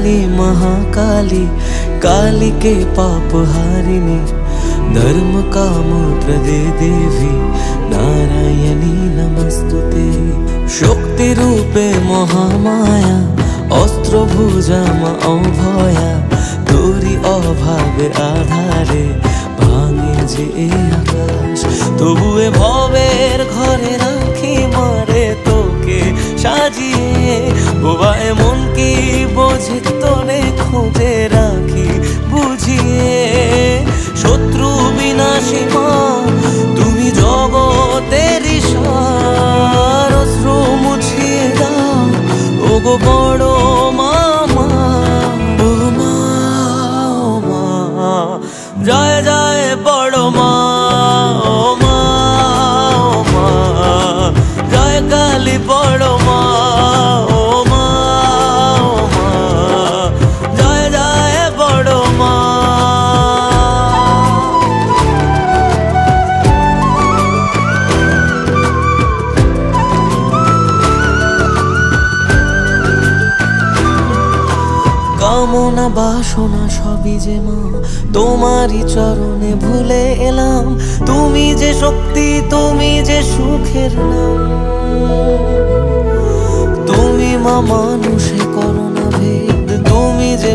भवानी महाकाली, काली के पाप हारिणी, धर्म काम प्रदे देवी नारायणी नमस्तुते। शक्ति रूपे महामाया, अस्त्र भुजा मा अभया, तोरी अभावे आधारे भांगे जे आकाश। तबुए भवेर घरे राखी मारे तोके साजिए, बोबा एमन की बोझे तोरे खोजे राखी बुझिए। शत्रु विनाशी मा तुमी जगतेरी सार, अश्रु मुछिए दाओ ओगो बड़ो मामा। ओ मा ओ मा, जय जय बड़ो मा। ओ मा ओ मा, जय काली बड़ो मा। ओ मा ओ मा, जय जय बड़ो मा। কামনা বাসনা সবই যে মা তোমারই চরণে ভুলে এলাম। তুমি যে শক্তি, তুমি যে সুখের নাম। তুমি মা মানুষে করো না ভেদ, তুমি যে